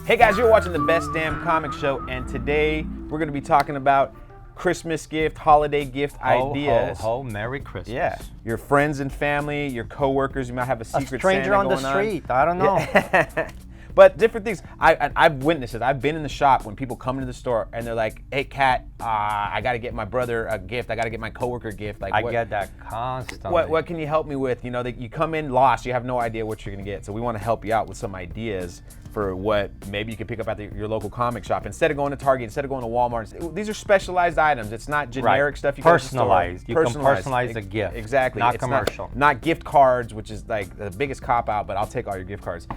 Hey guys, you're watching the Best Damn Comic Show, and today we're going to be talking about Christmas gift, holiday gift ideas. Ho, Merry Christmas. Yeah, your friends and family, your coworkers, you might have a secret stranger Santa on the street. I don't know. Yeah. But different things. I've witnessed it. I've been in the shop when people come into the store and they're like, "Hey, Cat, I got to get my brother a gift. I got to get my coworker a gift." Like, I get that constantly. What can you help me with? You know, that you come in lost, you have no idea what you're gonna get. So we want to help you out with some ideas for what maybe you can pick up at your local comic shop instead of going to Target, instead of going to Walmart. These are specialized items. It's not generic stuff. You personalized. You can personalize a gift. Exactly. Not commercial. Not gift cards, which is like the biggest cop out. But I'll take all your gift cards.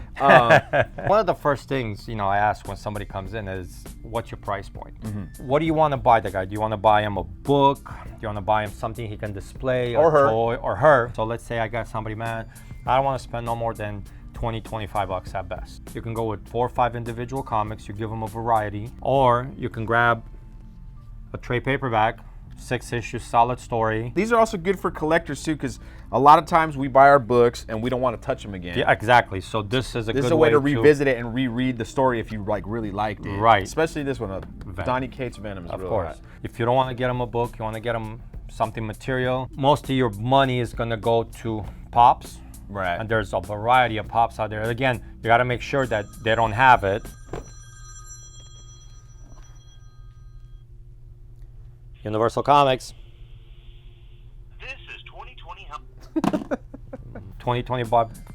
One of the first things I ask when somebody comes in is, "What's your price point? Mm-hmm. What do you want to buy the guy? Do you want to buy him a book? Do you want to buy him something he can display, or her, toy, or her?" So let's say I got somebody, man, I don't want to spend no more than $20-25 at best. You can go with 4 or 5 individual comics. You give them a variety, or you can grab a trade paperback, 6-issue solid story. These are also good for collectors too, because a lot of times we buy our books and we don't want to touch them again. Yeah, exactly. So this is a way to revisit it and reread the story if you really liked it. Right. Especially this one, Donny Cates Venom is of real course. hot. If you don't want to get them a book, you want to get them something material. Most of your money is gonna go to pops. Right. And there's a variety of pops out there. Again, you got to make sure that they don't have it. Universal Comics. This is 2020. 20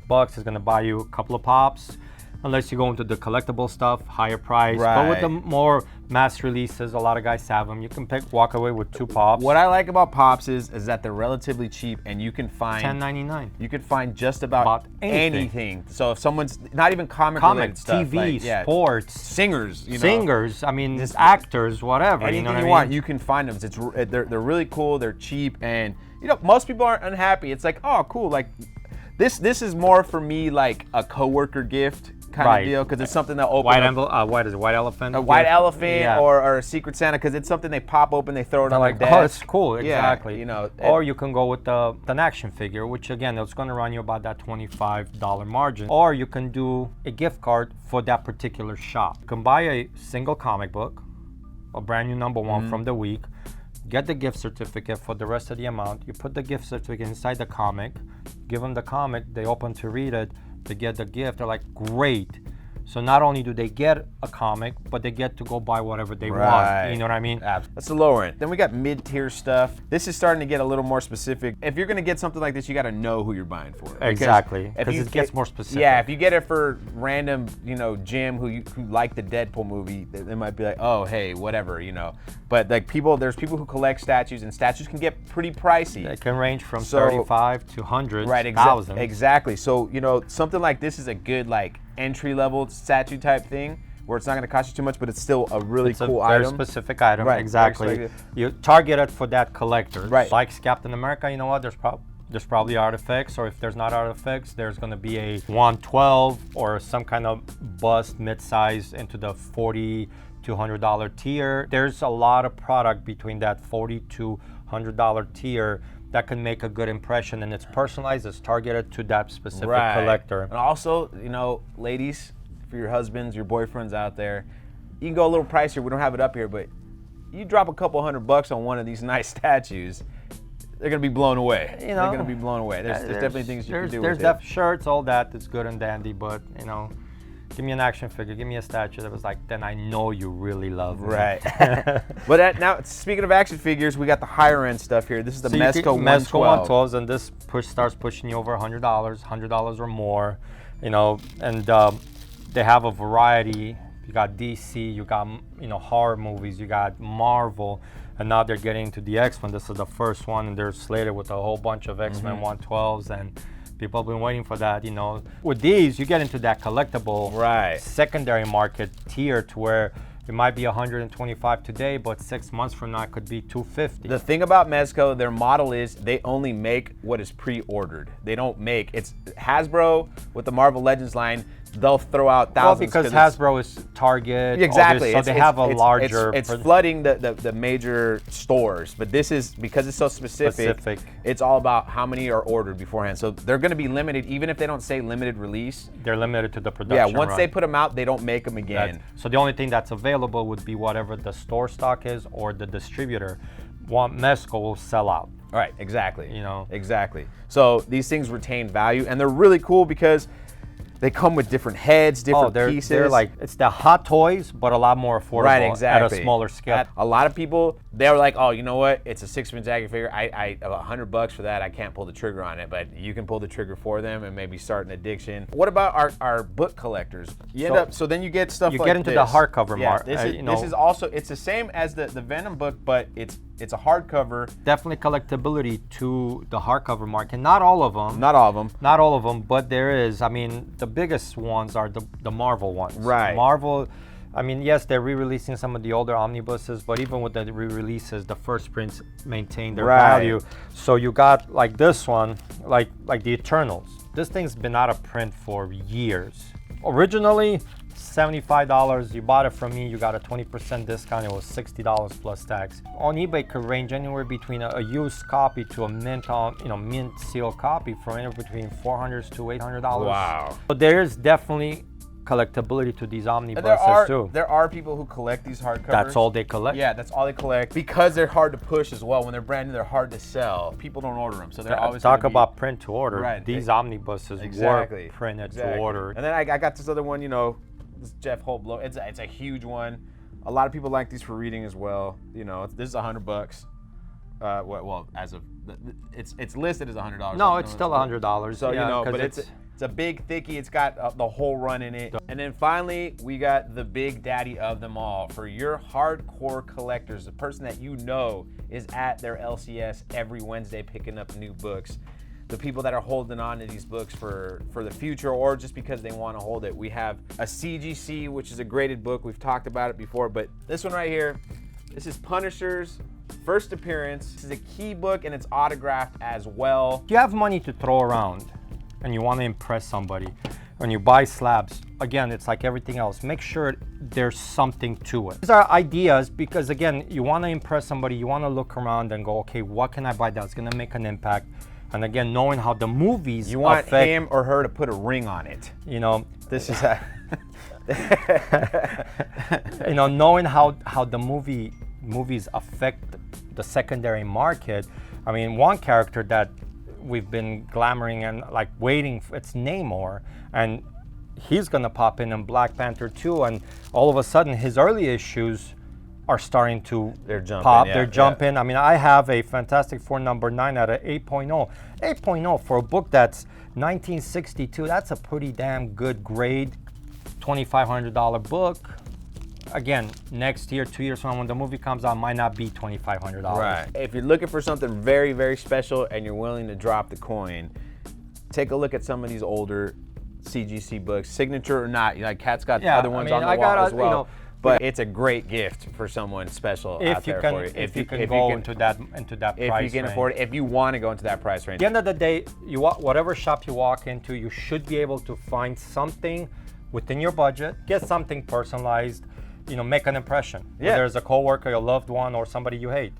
bucks is going to buy you a couple of pops, unless you go into the collectible stuff, higher price. Right. But with the more mass releases, a lot of guys have them. You can walk away with 2 pops. What I like about pops is that they're relatively cheap, and you can find $10.99. You can find just about anything. So if someone's not even comic related stuff, TV, like, sports, singers, I mean, just actors, whatever. Anything you know what you want, you can find them. They're really cool. They're cheap, and most people aren't unhappy. It's like, oh, cool. Like this is more for me like a coworker gift kind of deal, because it's something that opens white elephant? A white elephant, or a secret Santa, because it's something they pop open, they throw it on like, their desk. Oh, it's cool, exactly. Yeah, or you can go with an action figure, which again, it's going to run you about that $25 margin. Or you can do a gift card for that particular shop. You can buy a single comic book, a brand new number 1 from the week, get the gift certificate for the rest of the amount. You put the gift certificate inside the comic, give them the comic, they open to read it, they get the gift. They're like, great. So not only do they get a comic, but they get to go buy whatever they want. You know what I mean? That's the lower end. Then we got mid-tier stuff. This is starting to get a little more specific. If you're going to get something like this, you got to know who you're buying for. Exactly. Because it gets more specific. Yeah, if you get it for random, Jim who like the Deadpool movie, they might be like, oh, hey, whatever, But like there's people who collect statues, and statues can get pretty pricey. It can range from 35 to 100. Right, exactly. So, something like this is a good like entry-level statue type thing, where it's not going to cost you too much, but it's still a really cool item. Very specific item, right? Exactly. You target it for that collector. Right. Like Captain America, you know what? There's probably artifacts, or if there's not artifacts, there's going to be a 112 or some kind of bust mid-size into the $40 to $100 tier. There's a lot of product between that $40 to $100 tier that can make a good impression, and it's personalized, it's targeted to that specific collector. And also, ladies, for your husbands, your boyfriends out there, you can go a little pricier. We don't have it up here, but you drop a couple $100 on one of these nice statues, they're gonna be blown away. They're gonna be blown away. There's definitely things you can do with it. There's shirts, all that, it's good and dandy, but give me an action figure, give me a statue that was like, then I know you really love me. Right. But now, speaking of action figures, we got the higher end stuff here. This is the Mezco 112s, and this starts pushing you over $100 or more, and they have a variety. You got DC, you got horror movies, you got Marvel, and now they're getting into the X-Men. This is the first one, and they're slated with a whole bunch of X-Men 112s, and people have been waiting for that. With these, you get into that collectible secondary market tier, to where it might be $125 today, but 6 months from now it could be $250. The thing about Mezco, their model is they only make what is pre-ordered. They don't make, it's Hasbro with the Marvel Legends line they'll throw out Well, thousands. because Hasbro is Target. Exactly. So they have a larger. It's flooding the major stores, but this is because it's so specific. It's all about how many are ordered beforehand. So they're going to be limited, even if they don't say limited release. They're limited to the production. Yeah. Once they put them out, they don't make them again. So the only thing that's available would be whatever the store stock is or the distributor. Mezco will sell out. Right. Exactly. You know. Exactly. So these things retain value, and they're really cool because they come with different heads, different pieces. They're like, it's the Hot Toys, but a lot more affordable. Right, exactly. At a smaller scale. A lot of people, they're like, oh, you know what? It's a 6-inch action figure. I $100 for that. I can't pull the trigger on it, but you can pull the trigger for them and maybe start an addiction. What about our book collectors? So then you get stuff like this. You get into the hardcover market. This is also, it's the same as the Venom book, but it's a hardcover. Definitely collectability to the hardcover market. Not all of them. Not all of them. Not all of them, but there is. I mean, the biggest ones are the Marvel ones. Right. Marvel, I mean, yes, they're re-releasing some of the older omnibuses, but even with the re-releases, the first prints maintain their value. So you got like this one, like the Eternals. This thing's been out of print for years. Originally, $75. You bought it from me, you got a 20% discount. It was $60 plus tax. On eBay, it could range anywhere between a used copy to a mint seal copy for anywhere between $400 to $800. Wow. But there's definitely collectability to these omnibuses too. There are people who collect these hardcovers. That's all they collect. Yeah, that's all they collect because they're hard to push as well. When they're brand new, they're hard to sell. People don't order them, so they're always talk about print to order. Right. These omnibuses were printed to order. And then I got this other one, this Jeff Holt blow. It's a huge one. A lot of people like these for reading as well. This is $100. Well, as of it's listed as $100. No, it's still $100. So but it's a big thickie. It's got the whole run in it. And then finally, we got the big daddy of them all for your hardcore collectors, the person that is at their LCS every Wednesday picking up new books. The people that are holding on to these books for the future or just because they want to hold it. We have a CGC, which is a graded book. We've talked about it before, but this one right here, this is Punisher's first appearance. This is a key book and it's autographed as well. If you have money to throw around and you want to impress somebody, when you buy slabs, again, it's like everything else. Make sure there's something to it. These are ideas because, again, you want to impress somebody. You want to look around and go, okay, what can I buy that's going to make an impact? And again, knowing how the movies you want him or her to put a ring on it. This is knowing how the movies affect the secondary market. I mean, one character that we've been glamoring and like waiting for, it's Namor, and he's gonna pop in Black Panther 2, and all of a sudden his early issues are starting to pop. They're jumping. I mean, I have a Fantastic Four number 9 at an 8.0. 8.0 for a book that's 1962. That's a pretty damn good grade. $2,500 book. Again, next year, 2 years from now, when the movie comes out, might not be $2,500. Right. If you're looking for something very, very special and you're willing to drop the coin, take a look at some of these older CGC books, signature or not. Like Cat's got other ones on the wall as well. But it's a great gift for someone special out there for you. If you can go into that price range. If you can afford it, if you want to go into that price range. At the end of the day, whatever shop you walk into, you should be able to find something within your budget. Get something personalized. Make an impression. Yeah. Whether it's a coworker, a loved one, or somebody you hate.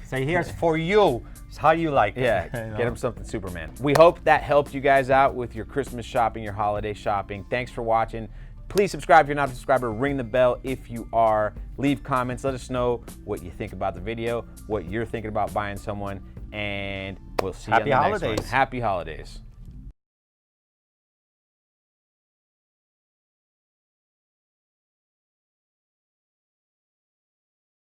Say, here's for you. It's how you like it. Yeah, get them something Superman. We hope that helped you guys out with your Christmas shopping, your holiday shopping. Thanks for watching. Please subscribe if you're not a subscriber. Ring the bell if you are. Leave comments. Let us know what you think about the video, what you're thinking about buying someone, and we'll see you on the next one. Happy holidays. Happy holidays.